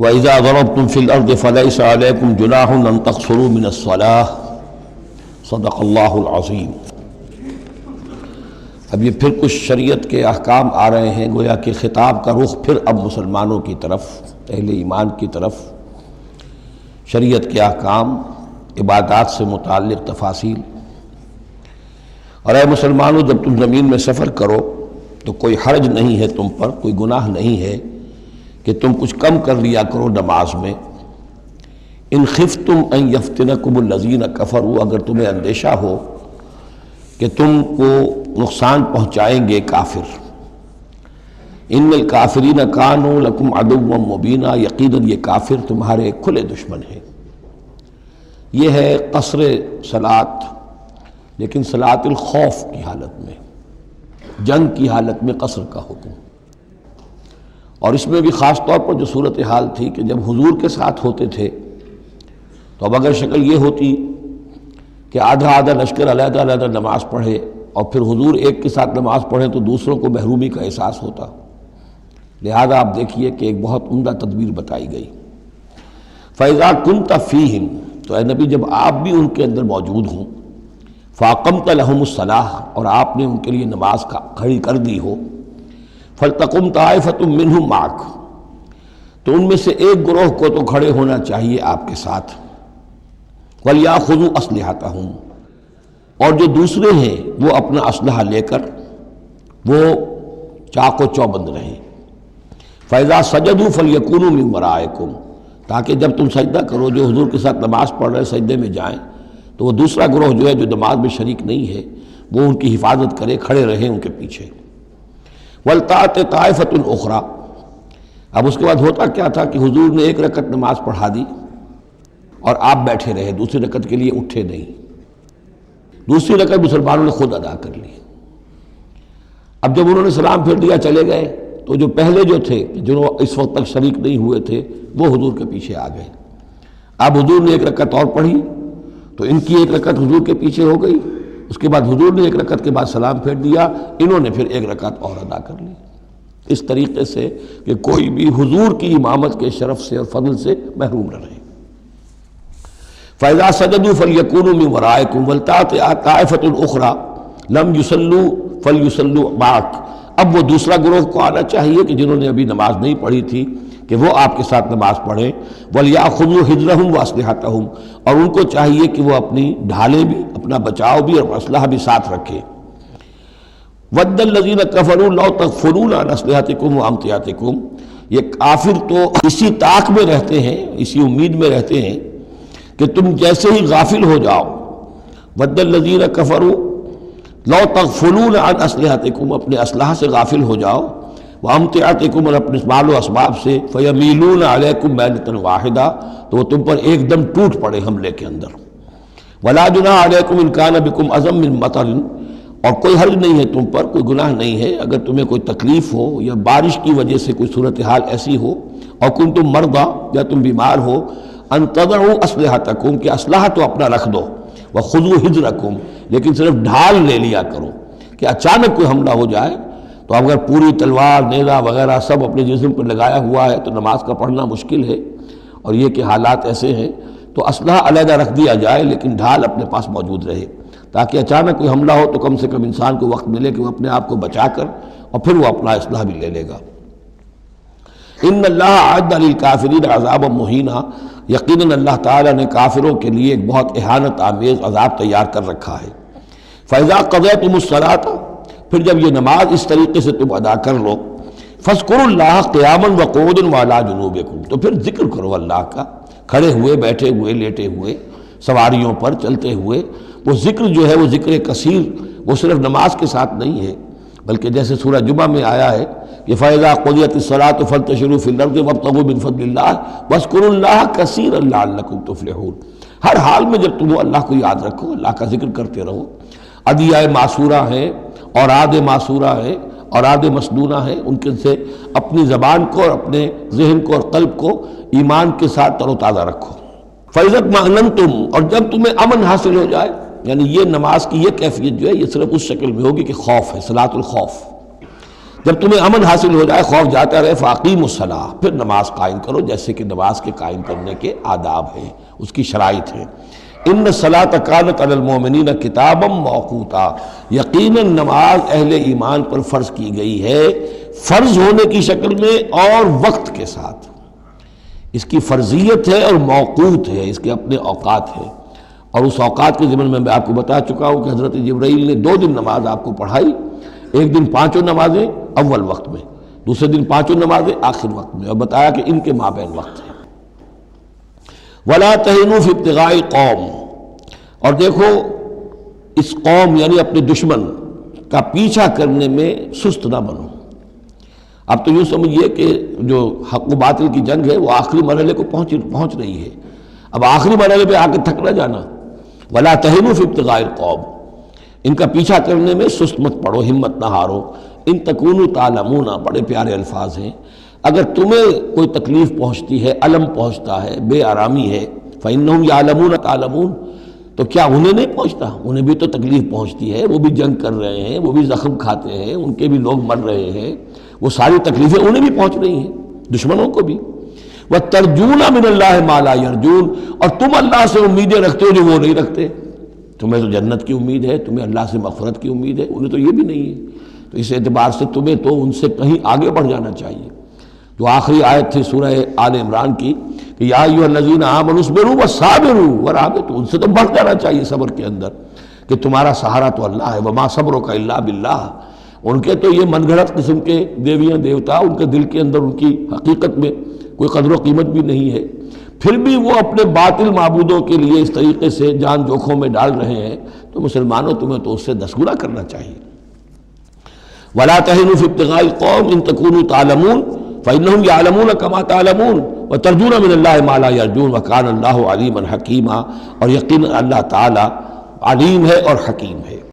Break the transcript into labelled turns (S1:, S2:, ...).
S1: وَإِذَا ضَرَبْتُمْ فِي الْأَرْضِ فَلَيْسَ عَلَيْكُمْ جُنَاحٌ أَن تَقْصُرُوا مِنَ الصَّلَاةِ صدق اللہ العظیم۔ اب یہ پھر کچھ شریعت کے احکام آ رہے ہیں، گویا کہ خطاب کا رخ پھر اب مسلمانوں کی طرف، اہل ایمان کی طرف، شریعت کے احکام، عبادات سے متعلق تفاصیل۔ اور اے مسلمانوں، جب تم زمین میں سفر کرو تو کوئی حرج نہیں ہے تم پر، کوئی گناہ نہیں ہے کہ تم کچھ کم کر لیا کرو نماز میں۔ ان خفتم ان یفتنکم الذین کفروا، اگر تمہیں اندیشہ ہو کہ تم کو نقصان پہنچائیں گے کافر۔ ان الکافرین کانوا لکم عدوا مبینا، یقیناً یہ کافر تمہارے کھلے دشمن ہیں۔ یہ ہے قصر صلاۃ، لیکن صلاۃ الخوف کی حالت میں، جنگ کی حالت میں قصر کا حکم۔ اور اس میں بھی خاص طور پر جو صورتحال تھی کہ جب حضور کے ساتھ ہوتے تھے تو اب اگر شکل یہ ہوتی کہ آدھا آدھا لشکر علیحدہ علیحدہ نماز پڑھے اور پھر حضور ایک کے ساتھ نماز پڑھیں تو دوسروں کو محرومی کا احساس ہوتا۔ لہذا آپ دیکھیے کہ ایک بہت عمدہ تدبیر بتائی گئی۔ فَإِذَا كُنْتَ فِيهِمْ، تو اے نبی جب آپ بھی ان کے اندر موجود ہوں، فَأَقَمْتَ لَهُمُ الصَّلَاةَ، اور آپ نے ان کے لیے نماز کھڑی کر دی ہو، فَلْتَقُمْ طَائِفَةٌ مِّنْهُمْ مَعَكَ، تو ان میں سے ایک گروہ کو تو کھڑے ہونا چاہیے آپ کے ساتھ، وَلْيَأْخُذُوا أَسْلِحَتَهُمْ، اور جو دوسرے ہیں وہ اپنا اسلحہ لے کر وہ چاق و چوبند رہیں۔ فَإِذَا سَجَدُوا فَلْيَكُونُوا مِنْ وَرَائِكُمْ، تاکہ جب تم سجدہ کرو، جو حضور کے ساتھ نماز پڑھ رہے سجدے میں جائیں تو وہ دوسرا گروہ جو ہے جو نماز میں شریک نہیں ہے وہ ان کی حفاظت کرے، کھڑے رہیں ان کے پیچھے۔ وَلْتَأْتِ طَائِفَةٌ أُخْرَىٰ، اب اس کے بعد ہوتا کیا تھا کہ حضور نے ایک رکعت نماز پڑھا دی اور آپ بیٹھے رہے، دوسری رکعت کے لیے اٹھے نہیں۔ دوسری رکعت مسلمانوں نے خود ادا کر لی۔ اب جب انہوں نے سلام پھیر دیا چلے گئے تو جو پہلے جو تھے جو اس وقت تک شریک نہیں ہوئے تھے وہ حضور کے پیچھے آ گئے۔ اب حضور نے ایک رکعت اور پڑھی تو ان کی ایک رکعت حضور کے پیچھے ہو گئی، اس کے بعد حضور نے ایک رکعت کے بعد سلام پھیر دیا، انہوں نے پھر ایک رکعت اور ادا کر لی، اس طریقے سے کہ کوئی بھی حضور کی امامت کے شرف سے اور فضل سے محروم نہ رہے۔ فَإِذَا سَجَدُوا فَلْيَكُونُوا مِنْ وَرَائِكُمْ وَلْتَأْتِ طَائِفَةٌ أُخْرَىٰ لَمْ يُصَلُّوا فَلْيُصَلُّوا مَعَكَ، اب وہ دوسرا گروہ کو آنا چاہیے کہ جنہوں نے ابھی نماز نہیں پڑھی تھی کہ وہ آپ کے ساتھ نماز پڑھیں۔ وَلْيَأْخُذُوا حِذْرَهُمْ وَأَسْلِحَتَهُمْ، اور ان کو چاہیے کہ وہ اپنی ڈھالیں بھی، اپنا بچاؤ بھی اور اسلحہ بھی ساتھ رکھیں۔ وَدَّ الَّذِينَ كَفَرُوا لَوْ تَغْفُلُونَ عَنْ أَسْلِحَتِكُمْ وَأَمْتِعَتِكُمْ، یہ کافر تو اسی طاق میں رہتے ہیں، اسی امید میں رہتے ہیں کہ تم جیسے ہی غافل ہو جاؤ۔ وَدَّ الَّذِينَ كَفَرُوا لَوْ تَغْفُلُونَ عَنْ أَسْلِحَتِكُمْ، اپنے اسلحہ سے غافل ہو جاؤ، وَأَمْتِعَتِكُمْ، اور اپنے مال و اسباب سے، فَيَمِيلُونَ عَلَيْكُمْ مَيْلَةً وَاحِدَةً، تو وہ تم پر ایک دم ٹوٹ پڑے حملے کے اندر۔ وَلَا جُنَاحَ عَلَيْكُمْ إِن كَانَ بِكُمْ أَذًى مِّن مَطَرٍ، اور کوئی حرج نہیں ہے تم پر، کوئی گناہ نہیں ہے اگر تمہیں کوئی تکلیف ہو یا بارش کی وجہ سے کوئی صورتحال ایسی ہو، اور کنتم مرضى، یا تم بیمار ہو، ان تضعوا اسلحتکم، کہ اسلحہ تو اپنا رکھ دو، وخذوا حذرکم، لیکن صرف ڈھال لے لیا کرو کہ اچانک کوئی حملہ ہو جائے تو اگر پوری تلوار نیزہ وغیرہ سب اپنے جسم پر لگایا ہوا ہے تو نماز کا پڑھنا مشکل ہے، اور یہ کہ حالات ایسے ہیں تو اسلحہ علیحدہ رکھ دیا جائے لیکن ڈھال اپنے پاس موجود رہے، تاکہ اچانک کوئی حملہ ہو تو کم سے کم انسان کو وقت ملے کہ وہ اپنے آپ کو بچا کر اور پھر وہ اپنا اسلحہ بھی لے لے گا۔ ان اللہ اعد للکافرین عذابا مہینا، یقیناً اللہ تعالیٰ نے کافروں کے لیے ایک بہت اہانت آمیز عذاب تیار کر رکھا ہے۔ فَإِذَا قَضَيْتُمُ الصَّلَاةَ، پھر جب یہ نماز اس طریقے سے تم ادا کر لو، فَاذْكُرُوا اللَّهَ قِيَامًا وَقُعُودًا وَعَلَىٰ جُنُوبِكُمْ، تو پھر ذکر کرو اللہ کا، کھڑے ہوئے، بیٹھے ہوئے، لیٹے ہوئے، سواریوں پر چلتے ہوئے۔ وہ ذکر جو ہے وہ ذکر کثیر، وہ صرف نماز کے ساتھ نہیں ہے، بلکہ جیسے سورہ جمعہ میں آیا ہے کہ فَإِذَا قُضِيَتِ الصَّلَاةُ فَانتَشِرُوا فِي الْأَرْضِ وَابْتَغُوا مِن فَضْلِ اللَّهِ وَاذْكُرُوا اللَّهَ كَثِيرًا لَعَلَّكُمْ تُفْلِحُونَ، ہر حال میں جب تم اللہ کو یاد رکھو، اللہ کا ذکر کرتے رہو۔ ادعیہ معصورہ ہیں، اوراد معصورہ ہیں، اوراد مسنونہ ہیں، ان کے سے اپنی زبان کو اور اپنے ذہن کو اور قلب کو ایمان کے ساتھ تر و تازہ رکھو۔ فَإِذَا اطْمَأْنَنْتُمْ، اور جب تمہیں امن حاصل ہو جائے، یعنی یہ نماز کی یہ کیفیت جو ہے یہ صرف اس شکل میں ہوگی کہ خوف ہے، صلاۃ الخوف، جب تمہیں امن حاصل ہو جائے، خوف جاتا رہے، فاقیموا الصلاۃ، پھر نماز قائم کرو جیسے کہ نماز کے قائم کرنے کے آداب ہیں، اس کی شرائط ہیں۔ ان الصلاۃ کانت علی المؤمنین کتابا موقوتا، یقیناً نماز اہل ایمان پر فرض کی گئی ہے، فرض ہونے کی شکل میں اور وقت کے ساتھ۔ اس کی فرضیت ہے اور موقوت ہے، اس کے اپنے اوقات ہیں، اور اس اوقات کے ضمن میں آپ کو بتا چکا ہوں کہ حضرت جبرائیل نے 2 دن نماز آپ کو پڑھائی، ایک دن 5 نمازیں اول وقت میں، دوسرے دن 5 نمازیں آخر وقت میں، اور بتایا کہ ان کے مابین وقت ہے۔ وَلَا تَهِنُوا فِي ابْتِغَاءِ الْقَوْمِ، اور دیکھو اس قوم یعنی اپنے دشمن کا پیچھا کرنے میں سست نہ بنو۔ اب تو یوں سمجھیے کہ جو حق و باطل کی جنگ ہے وہ آخری مرحلے کو پہنچ رہی ہے، اب آخری مرحلے پہ آ کے تھک نہ جانا۔ وَلَا تَهِنُوا فِي ابْتِغَاءِ الْقَوْمِ، ان کا پیچھا کرنے میں سست مت پڑو، ہمت نہ ہارو۔ ان تکونوا تعلمون، بڑے پیارے الفاظ ہیں، اگر تمہیں کوئی تکلیف پہنچتی ہے، الم پہنچتا ہے، بے آرامی ہے، فإنہم یعلمون تعلمون، تو کیا انہیں نہیں پہنچتا؟ انہیں بھی تو تکلیف پہنچتی ہے، وہ بھی جنگ کر رہے ہیں، وہ بھی زخم کھاتے ہیں، ان کے بھی لوگ مر رہے ہیں، وہ ساری تکلیفیں انہیں بھی پہنچ رہی ہیں، دشمنوں کو بھی۔ وَتَرْجُونَ مِنَ اللَّهِ مَا لَا يَرْجُونَ، اور تم اللہ سے امیدیں رکھتے ہو جو وہ نہیں رکھتے۔ تمہیں تو جنت کی امید ہے، تمہیں اللہ سے مغفرت کی امید ہے، انہیں تو یہ بھی نہیں ہے، تو اس اعتبار سے تمہیں تو ان سے کہیں آگے بڑھ جانا چاہیے۔ جو آخری آیت تھی سورہ آل عمران کی کہ یا ایھا الذین آمنوا اصبروا وصابروا ورابطوا، ان سے تو بڑھ جانا چاہیے صبر کے اندر کہ تمہارا سہارا تو اللہ ہے، وما صبرک الا باللہ۔ ان کے تو یہ من گھڑت قسم کے دیویاں دیوتا، ان کے دل کے اندر ان کی حقیقت میں کوئی قدر و قیمت بھی نہیں ہے، پھر بھی وہ اپنے باطل معبودوں کے لیے اس طریقے سے جان جوکھوں میں ڈال رہے ہیں، تو مسلمانوں تمہیں تو اس سے 10 گنا کرنا چاہیے۔ وَلَا تَهِنُوا فِي ابْتِغَاءِ الْقَوْمِ إِن تَكُونُوا تَعْلَمُونَ فَإِنَّهُمْ يَعْلَمُونَ كَمَا تَعْلَمُونَ وَتَرْجُونَ مِنَ اللَّهِ مَا لَا يَرْجُونَ وَكَانَ اللَّهُ عَلِيمًا حَكِيمًا، اور یقینا اللہ تعالی علیم ہے اور حکیم ہے۔